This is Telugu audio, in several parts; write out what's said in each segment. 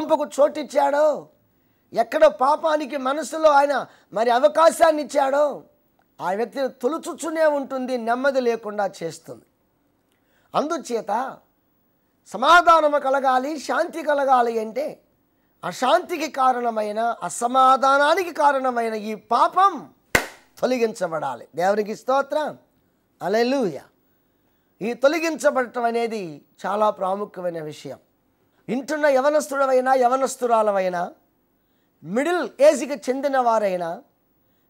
తలంపుకు చోటిచ్చాడో, ఎక్కడ పాపానికి మనసులో ఆయన మరి అవకాశాన్ని ఇచ్చాడో ఆ వ్యక్తిని తొలుచుచునే ఉంటుంది, నెమ్మది లేకుండా చేస్తుంది. అందుచేత సమాధానము కలగాలి, శాంతి కలగాలి అంటే అశాంతికి కారణమైన, అసమాధానానికి కారణమైన ఈ పాపం తొలగించబడాలి. దేవునికి స్తోత్రం, హల్లెలూయా. ఈ తొలగించబడటం అనేది చాలా ప్రాముఖ్యమైన విషయం. ఇంటున్న యవనస్తుడవైనా యవనస్తురాలవైనా, మిడిల్ ఏజ్కి చెందిన వారైనా,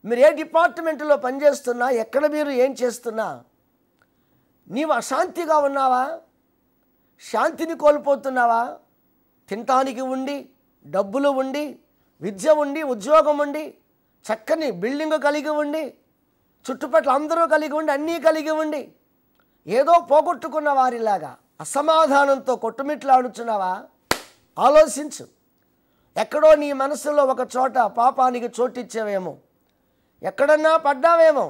మీరు ఏ డిపార్ట్మెంట్లో పనిచేస్తున్నా, ఎక్కడ మీరు ఏం చేస్తున్నా, నీవు అశాంతిగా ఉన్నావా, శాంతిని కోల్పోతున్నావా? తినటానికి ఉండి, డబ్బులు ఉండి, విద్య ఉండి, ఉద్యోగం ఉండి, చక్కని బిల్డింగ్ కలిగి ఉండి, చుట్టుపక్కల అందరూ కలిగి ఉండి, అన్నీ కలిగి ఉండి, ఏదో పోగొట్టుకున్న వారిలాగా అసమాధానంతో కొట్టుమిట్లాడుచున్నావా? ఆలోచించు. ఎక్కడో నీ మనసులో ఒక చోట పాపానికి చోటిచ్చావేమో, ఎక్కడన్నా పడ్డావేమో,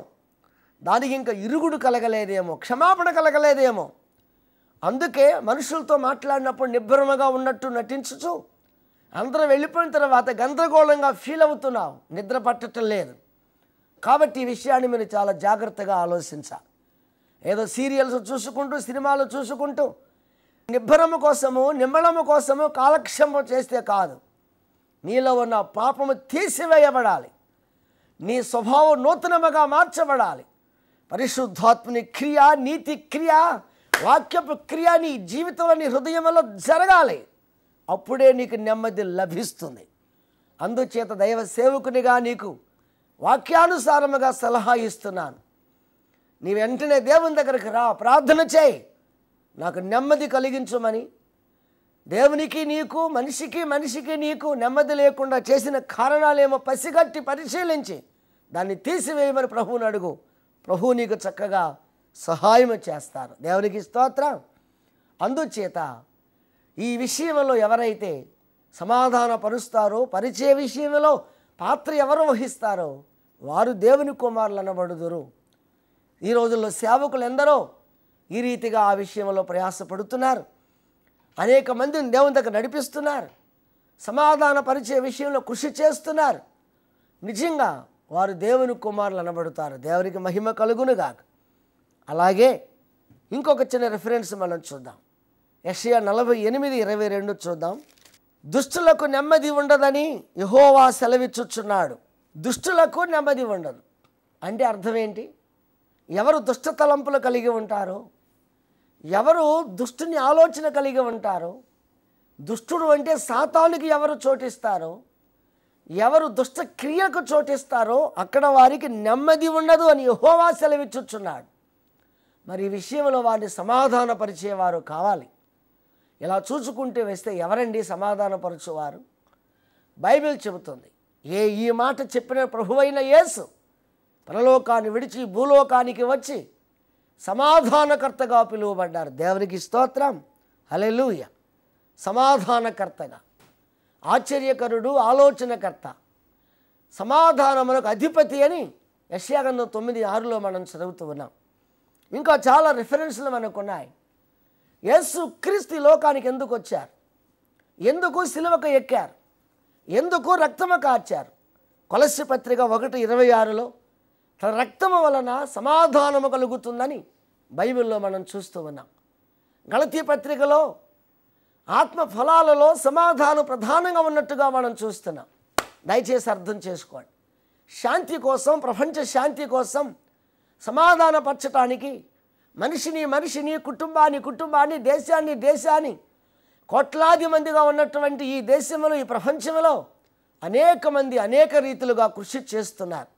దానికి ఇంకా ఇరుగుడు కలగలేదేమో, క్షమాపణ కలగలేదేమో. అందుకే మనుషులతో మాట్లాడినప్పుడు నిబ్బరముగా ఉన్నట్టు నటించుచు అందరూ వెళ్ళిపోయిన తర్వాత గందరగోళంగా ఫీల్ అవుతున్నావు, నిద్ర పట్టడం లేదు. కాబట్టి ఈ విషయాన్ని మీరు చాలా జాగ్రత్తగా ఆలోచించాలి. ఏదో సీరియల్స్ చూసుకుంటూ, సినిమాలు చూసుకుంటూ నిబ్బరము కోసము, నిమ్మళము కోసము కాలక్షేపం చేస్తే కాదు. నీలో ఉన్న పాపము తీసివేయబడాలి, నీ స్వభావం నూతనముగా మార్చబడాలి. పరిశుద్ధాత్మని క్రియ, నీతి క్రియ, వాక్యపు క్రియ నీ జీవితంలో, నీ హృదయంలో జరగాలి. అప్పుడే నీకు నెమ్మది లభిస్తుంది. అందుచేత దైవ సేవకునిగా నీకు వాక్యానుసారముగా సలహా ఇస్తున్నాను. నీ వెంటనే దేవుని దగ్గరికి రా, ప్రార్థన చేయి, నాకు నెమ్మది కలిగించమని. దేవునికి నీకు, మనిషికి నీకు నెమ్మది లేకుండా చేసిన కారణాలేమో పసిగట్టి పరిశీలించి దాన్ని తీసివేయమని ప్రభువుని అడుగు. ప్రభువు నీకు చక్కగా సహాయం చేస్తారు. దేవునికి స్తోత్రం. అందుచేత ఈ విషయంలో ఎవరైతే సమాధానపరుస్తారో, పరిచయ విషయంలో పాత్ర ఎవరు వహిస్తారో వారు దేవుని కుమారులు అనబడుదురు. ఈ రోజుల్లో సేవకులు ఎందరో ఈ రీతిగా ఆ విషయంలో ప్రయాసపడుతున్నారు. అనేక మందిని దేవుని దగ్గర నడిపిస్తున్నారు, సమాధాన పరిచయ విషయంలో కృషి చేస్తున్నారు. నిజంగా వారు దేవుని కుమారులు అనబడతారు. దేవునికి మహిమ కలుగునుగాక. అలాగే ఇంకొక చిన్న రిఫరెన్స్ మనం చూద్దాం. యెషయా 48:22 చూద్దాం. దుష్టులకు నెమ్మది ఉండదని యెహోవా సెలవిచ్చుచున్నాడు. దుష్టులకు నెమ్మది ఉండదు అంటే అర్థం ఏంటి? ఎవరు దుష్ట తలంపులు కలిగి ఉంటారో, ఎవరు దుష్టుని ఆలోచన కలిగి ఉంటారో, దుష్టుడు అంటే సాతానుకి ఎవరు చోటిస్తారో, ఎవరు దుష్ట క్రియకు చోటిస్తారో అక్కడ వారికి నెమ్మది ఉండదు అని యెహోవా సెలవిచ్చుచున్నాడు. మరి ఈ విషయంలో వారిని సమాధానపరిచేవారు కావాలి. ఇలా చూసుకుంటూ వేస్తే ఎవరండి సమాధానపరచువారు? బైబిల్ చెబుతుంది. ఈ మాట చెప్పిన ప్రభువైన యేసు పరలోకాన్ని విడిచి భూలోకానికి వచ్చి సమాధానకర్తగా పిలువబడ్డారు. దేవునికి స్తోత్రం, హల్లెలూయా. సమాధానకర్తగా, ఆశ్చర్యకరుడు, ఆలోచనకర్త, సమాధానమునకు అధిపతి అని యెషయా గ్రంథం 9:6 మనం చదువుతూ ఉన్నాం. ఇంకా చాలా రిఫరెన్స్లు మనకు ఉన్నాయి. యేసు క్రీస్తు లోకానికి ఎందుకు వచ్చారు, ఎందుకు సిలువకు ఎక్కారు, ఎందుకు రక్తము కార్చారు? కొలస్సీ పత్రిక 1:26 తన రక్తము వలన సమాధానము కలుగుతుందని బైబిల్లో మనం చూస్తూ ఉన్నాం. గలతీ పత్రికలో ఆత్మ ఫలాలలో సమాధానం ప్రధానంగా ఉన్నట్టుగా మనం చూస్తున్నాం. దయచేసి అర్థం చేసుకోండి. శాంతి కోసం, ప్రపంచ శాంతి కోసం, సమాధానపరచటానికి మనిషిని, కుటుంబాన్ని, దేశాన్ని కోట్లాది మందిగా ఉన్నటువంటి ఈ దేశంలో, ఈ ప్రపంచంలో అనేక మంది అనేక రీతిలుగా కృషి చేస్తున్నారు.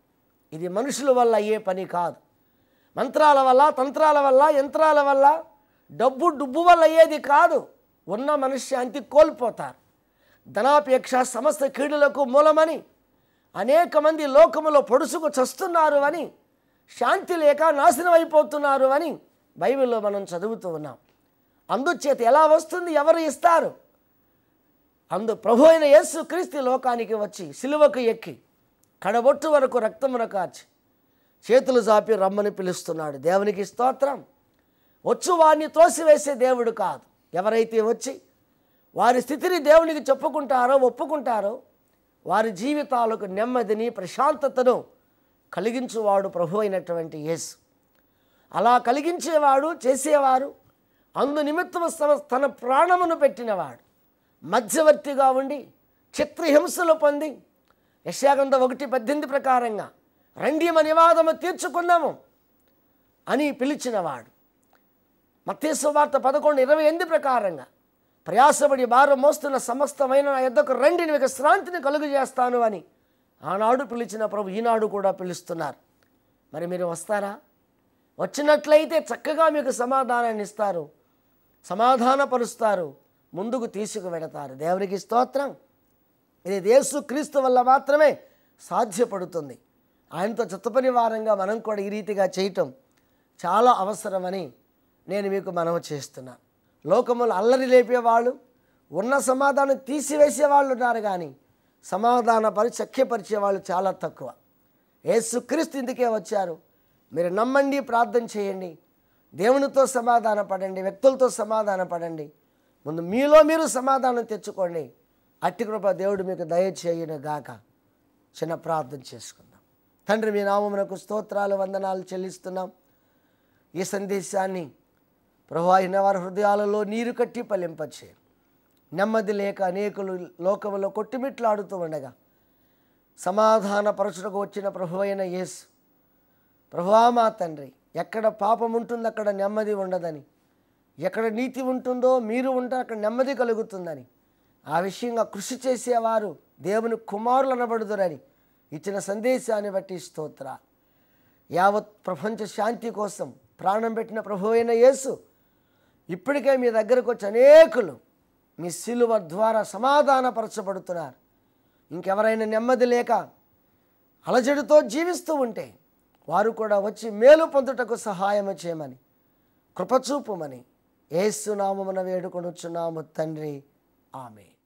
ఇది మనుషుల వల్ల అయ్యే పని కాదు. మంత్రాల వల్ల, తంత్రాల వల్ల, యంత్రాల వల్ల, డబ్బు వల్ల అయ్యేది కాదు. ఉన్న మనశ్శాంతి కోల్పోతారు. ధనాపేక్ష సమస్త కీడులకు మూలమని అనేక మంది లోకములో పొడుసుకు చస్తున్నారు అని, శాంతి లేక నాశనం అయిపోతున్నారు అని బైబిల్లో మనం చదువుతూ ఉన్నాం. అందుచేత ఎలా వస్తుంది, ఎవరు ఇస్తారు? ప్రభు అయిన యేసు క్రీస్తు లోకానికి వచ్చి సిలువకు ఎక్కి కడబొట్టు వరకు రక్తమున కార్చి చేతులు చాపి రమ్మని పిలుస్తున్నాడు. దేవునికి స్తోత్రం. వచ్చు వారిని తోసివేసే దేవుడు కాదు. ఎవరైతే వచ్చి వారి స్థితిని దేవునికి చెప్పుకుంటారో ఒప్పుకుంటారో వారి జీవితాలకు నెమ్మదిని ప్రశాంతతను కలిగించువాడు ప్రభు అయినటువంటి యేసు. అలా కలిగించేవాడు, చేసేవారు, అందు నిమిత్తము తన ప్రాణమును పెట్టినవాడు, మధ్యవర్తిగా ఉండి చిత్రహింసలు పొంది యెషయా 1:18 ప్రకారంగా రండి మన వివాదము తీర్చుకుందాము అని పిలిచినవాడు. మత్తయి సువార్త 11:28 ప్రకారంగా ప్రయాసపడి భారం మోస్తున్న సమస్తమైన నా యొద్దకు రండి, మీకు శ్రాంతిని కలుగు చేస్తాను అని ఆనాడు పిలిచిన ప్రభు ఈనాడు కూడా పిలుస్తున్నారు. మరి మీరు వస్తారా? వచ్చినట్లయితే చక్కగా మీకు సమాధానాన్ని ఇస్తారు, సమాధానపరుస్తారు, ముందుకు తీసుకువెడతారు. దేవునికి స్తోత్రం. ఇది యేసుక్రీస్తు వల్ల మాత్రమే సాధ్యపడుతుంది. ఆయనతో జతపని వారంగా మనం కూడా ఈ రీతిగా చేయటం చాలా అవసరమని నేను మీకు మనవి చేస్తున్నాను. లోకములు అల్లరి లేపేవాళ్ళు, ఉన్న సమాధానం తీసివేసేవాళ్ళు ఉన్నారు, కానీ సఖ్యపరిచేవాళ్ళు చాలా తక్కువ. యేసుక్రీస్తు ఇందుకే వచ్చారు. మీరు నమ్మండి, ప్రార్థన చేయండి, దేవునితో సమాధాన పడండి, వ్యక్తులతో సమాధాన పడండి, ముందు మీలో మీరు సమాధానం తెచ్చుకోండి. అట్టి కృప దేవుడు మీకు దయచేయును గాక. చిన్న ప్రార్థన చేసుకుందాం. తండ్రి, మీ నామమునకు స్తోత్రాలు, వందనాలు చెల్లిస్తున్నాం. ఈ సందేశాన్ని ప్రభువా అయిన వారి హృదయాలలో నీరు కట్టి ఫలింపచేయండి. నెమ్మది లేక అనేకులు లోకములో కొట్టుమిట్లాడుతూ ఉండగా సమాధానపరచుటకు వచ్చిన ప్రభు అయిన యేసు, ప్రభువా మా తండ్రి, ఎక్కడ పాపం ఉంటుందో అక్కడ నెమ్మది ఉండదని, ఎక్కడ నీతి ఉంటుందో మీరు ఉంటారు అక్కడ నెమ్మది కలుగుతుందని, ఆ విషయంగా కృషి చేసేవారు దేవుని కుమారులు అనబడుదురని ఇచ్చిన సందేశాన్ని బట్టి స్తోత్ర. యావత్ ప్రపంచ శాంతి కోసం ప్రాణం పెట్టిన ప్రభు అయిన యేసు ఇప్పటికే మీ దగ్గరకు వచ్చి అనేకులు మీ సిలువ ద్వారా సమాధానపరచబడుతున్నారు. ఇంకెవరైనా నెమ్మది లేక అలజడితో జీవిస్తూ ఉంటే వారు కూడా వచ్చి మేలు పొందుటకు సహాయం చేయమని, కృపచూపుమని యేసు నామమున వేడుకొనుచున్నాము తండ్రి. ఆమేన్.